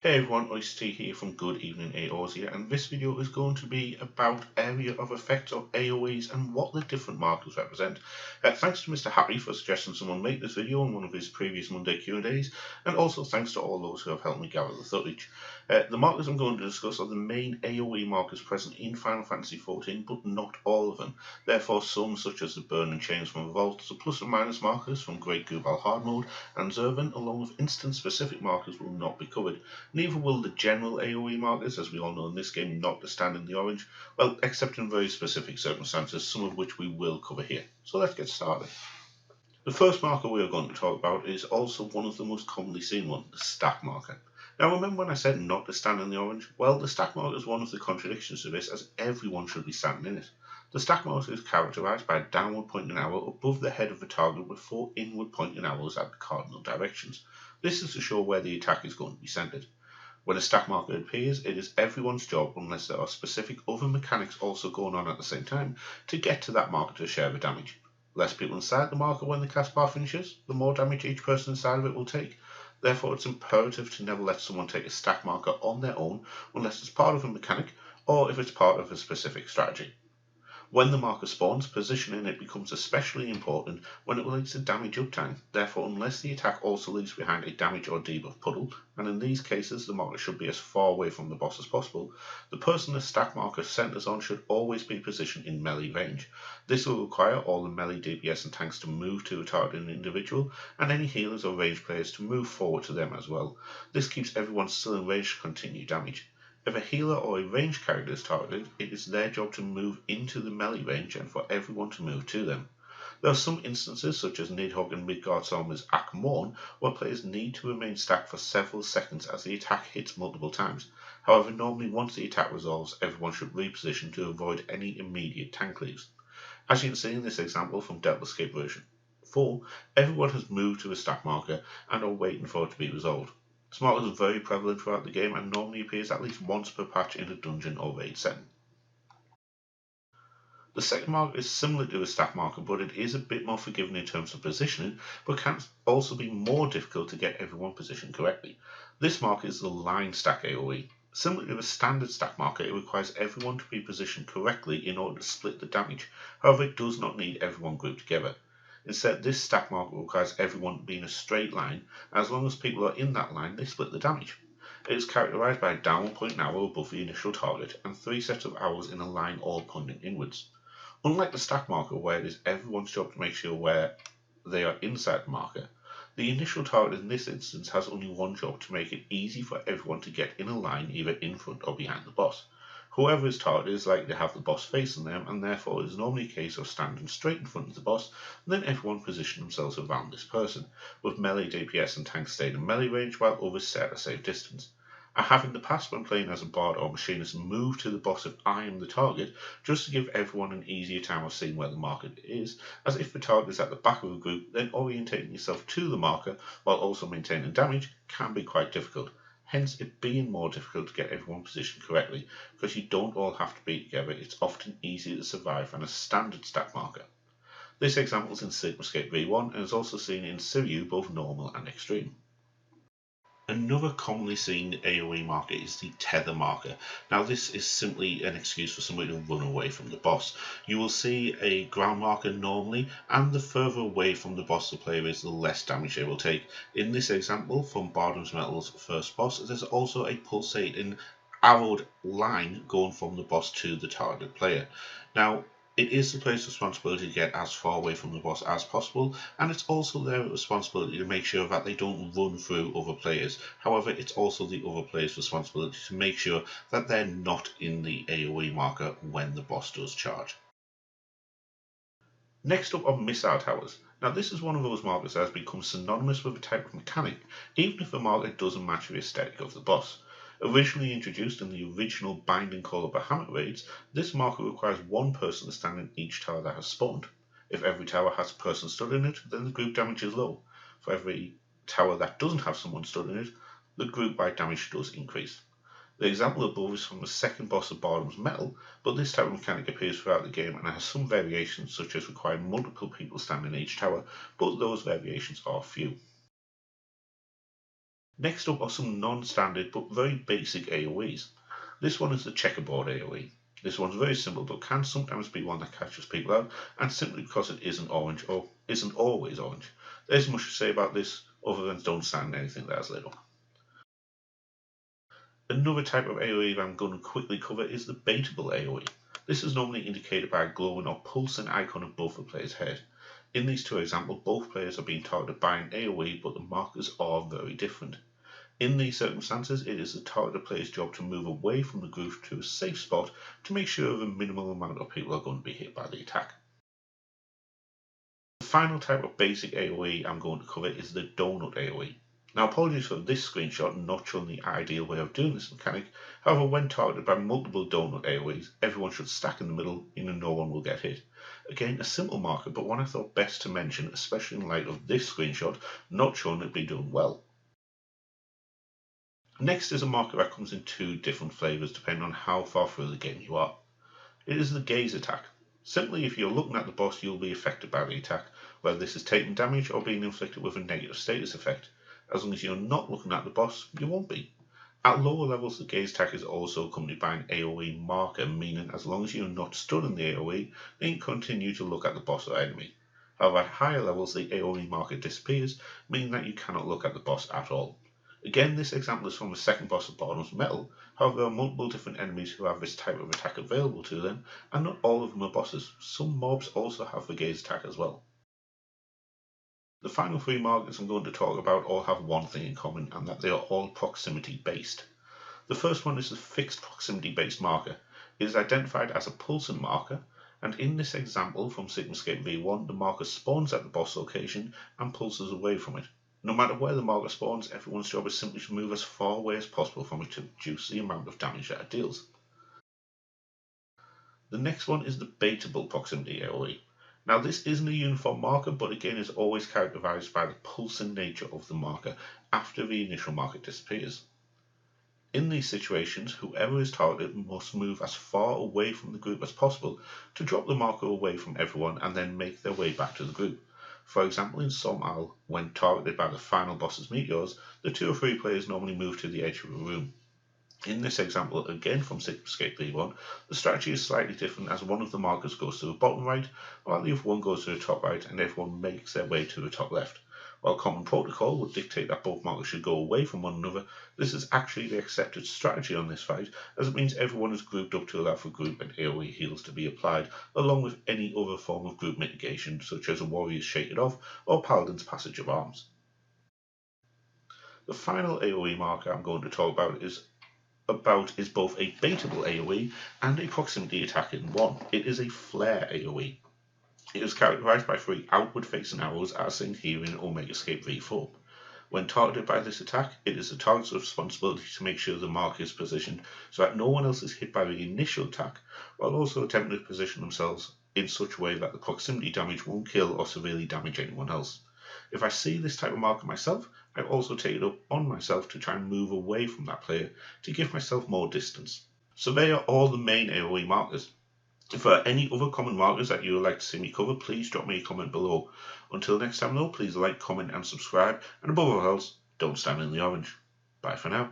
Hey everyone, Ice here from Good Evening AOs here, and this video is going to be about area of effects of AoEs and what the different markers represent. Thanks to Mr. Happy for suggesting someone make this video on one of his previous Monday Q&As, and also thanks to all those who have helped me gather the footage. The markers I'm going to discuss are the main AoE markers present in Final Fantasy XIV, but not all of them. Therefore, some such as the Burn and Chains from Revolt, the plus and minus markers from Great Gubal Hard Mode, and Zervan, along with instance-specific markers, will not be covered. Neither will the general AoE markers, as we all know in this game, not to stand in the orange, well, except in very specific circumstances, some of which we will cover here. So let's get started. The first marker we are going to talk about is also one of the most commonly seen ones, the stack marker. Now remember when I said not to stand in the orange? Well, the stack marker is one of the contradictions to this, as everyone should be standing in it. The stack marker is characterized by a downward pointing arrow above the head of the target with 4 inward pointing arrows at the cardinal directions. This is to show where the attack is going to be centered. When a stack marker appears, it is everyone's job, unless there are specific other mechanics also going on at the same time, to get to that marker to share the damage. Less people inside the marker when the cast bar finishes, the more damage each person inside of it will take. Therefore, it's imperative to never let someone take a stack marker on their own unless it's part of a mechanic or if it's part of a specific strategy. When the marker spawns, positioning it becomes especially important when it relates to damage uptime. Therefore, unless the attack also leaves behind a damage or debuff puddle, and in these cases the marker should be as far away from the boss as possible, the person the stack marker centers on should always be positioned in melee range. This will require all the melee DPS and tanks to move to a targeted individual, and any healers or range players to move forward to them as well. This keeps everyone still in range to continue damage. If a healer or a ranged character is targeted, it is their job to move into the melee range and for everyone to move to them. There are some instances, such as Nidhogg and Midgardsorm's Akmorn, where players need to remain stacked for several seconds as the attack hits multiple times. However, normally once the attack resolves, everyone should reposition to avoid any immediate tank leaves. As you can see in this example from Delta Escape version 4, everyone has moved to a stack marker and are waiting for it to be resolved. This marker is very prevalent throughout the game and normally appears at least once per patch in a dungeon or raid setting. The second marker is similar to a stack marker, but it is a bit more forgiving in terms of positioning, but can also be more difficult to get everyone positioned correctly. This marker is the line stack AoE. Similar to a standard stack marker, it requires everyone to be positioned correctly in order to split the damage. However, it does not need everyone grouped together. Instead, this stack marker requires everyone to be in a straight line, and as long as people are in that line, they split the damage. It is characterized by a downward pointing arrow above the initial target, and 3 sets of arrows in a line all pointing inwards. Unlike the stack marker, where it is everyone's job to make sure where they are inside the marker, the initial target in this instance has only one job: to make it easy for everyone to get in a line either in front or behind the boss. Whoever is targeted is likely to have the boss facing them, and therefore it is normally a case of standing straight in front of the boss, and then everyone position themselves around this person, with melee DPS and tanks staying in melee range while others stay at a safe distance. I have in the past, when playing as a bard or machinist, moved to the boss if I am the target, just to give everyone an easier time of seeing where the marker is, as if the target is at the back of a group, then orientating yourself to the marker while also maintaining damage can be quite difficult. Hence it being more difficult to get everyone positioned correctly, because you don't all have to be together. It's often easier to survive than a standard stack marker. This example is in Sigmascape V1 and is also seen in Siryu, both normal and extreme. Another commonly seen AoE marker is the Tether marker. Now this is simply an excuse for somebody to run away from the boss. You will see a ground marker normally, and the further away from the boss the player is, the less damage they will take. In this example from Bardham's Metal's first boss, there's also a pulsating arrowed line going from the boss to the target player. Now, it is the player's responsibility to get as far away from the boss as possible, and it's also their responsibility to make sure that they don't run through other players. However, it's also the other player's responsibility to make sure that they're not in the AoE marker when the boss does charge. Next up are missile towers. Now this is one of those markers that has become synonymous with a type of mechanic, even if the marker doesn't match the aesthetic of the boss. Originally introduced in the original Binding Call of Bahamut raids, this marker requires one person to stand in each tower that has spawned. If every tower has a person stood in it, then the group damage is low. For every tower that doesn't have someone stood in it, the group wide damage does increase. The example above is from the second boss of Bardham's Metal, but this type of mechanic appears throughout the game and has some variations, such as requiring multiple people standing in each tower, but those variations are few. Next up are some non-standard but very basic AoEs. This one is the Checkerboard AoE. This one's very simple but can sometimes be one that catches people out, and simply because it isn't orange or isn't always orange. There's much to say about this other than don't stand anything that is lit up. Another type of AoE that I'm going to quickly cover is the Baitable AoE. This is normally indicated by a glowing or pulsing icon above the player's head. In these two examples, both players are being targeted by an AoE, but the markers are very different. In these circumstances, it is the targeted player's job to move away from the group to a safe spot to make sure the minimal amount of people are going to be hit by the attack. The final type of basic AoE I'm going to cover is the Donut AoE. Now, apologies for this screenshot not showing the ideal way of doing this mechanic. However, when targeted by multiple donut AoEs, everyone should stack in the middle and no one will get hit. Again, a simple marker, but one I thought best to mention, especially in light of this screenshot not showing it be done well. Next is a marker that comes in two different flavours depending on how far through the game you are. It is the gaze attack. Simply, if you're looking at the boss, you'll be affected by the attack, whether this is taking damage or being inflicted with a negative status effect. As long as you're not looking at the boss, you won't be. At lower levels, the gaze attack is also accompanied by an AoE marker, meaning as long as you're not stood in the AoE, then you continue to look at the boss or enemy. However, at higher levels, the AoE marker disappears, meaning that you cannot look at the boss at all. Again, this example is from the second boss of Bottom's Metal. However, there are multiple different enemies who have this type of attack available to them, and not all of them are bosses. Some mobs also have the gaze attack as well. The final three markers I'm going to talk about all have one thing in common, and that they are all proximity based. The first one is the fixed proximity based marker. It is identified as a pulsing marker, and in this example from Sigmascape V1, the marker spawns at the boss location and pulses away from it. No matter where the marker spawns, everyone's job is simply to move as far away as possible from it to reduce the amount of damage that it deals. The next one is the Baitable proximity AoE. Now, this isn't a uniform marker, but again is always characterized by the pulsing nature of the marker after the initial marker disappears. In these situations, whoever is targeted must move as far away from the group as possible to drop the marker away from everyone and then make their way back to the group. For example, in Somal, when targeted by the final boss's meteors, the 2 or 3 players normally move to the edge of a room. In this example, again from Sigmascape V1, the strategy is slightly different as one of the markers goes to the bottom right, while the other one goes to the top right, and everyone makes their way to the top left. While common protocol would dictate that both markers should go away from one another, this is actually the accepted strategy on this fight, as it means everyone is grouped up to allow for group and AoE heals to be applied, along with any other form of group mitigation, such as a warrior's shake it off or paladin's passage of arms. The final AoE marker I'm going to talk about is both a baitable AoE and a proximity attack in one. It is a flare AoE. It is characterized by 3 outward facing arrows as seen here in Omegascape V4. When targeted by this attack, it is the target's responsibility to make sure the marker is positioned so that no one else is hit by the initial attack, while also attempting to position themselves in such a way that the proximity damage won't kill or severely damage anyone else. If I see this type of marker myself, I also take it up on myself to try and move away from that player to give myself more distance. So they are all the main AoE markers. If there are any other common markers that you would like to see me cover, please drop me a comment below. Until next time though, please like, comment and subscribe, and above all else, don't stand in the orange. Bye for now.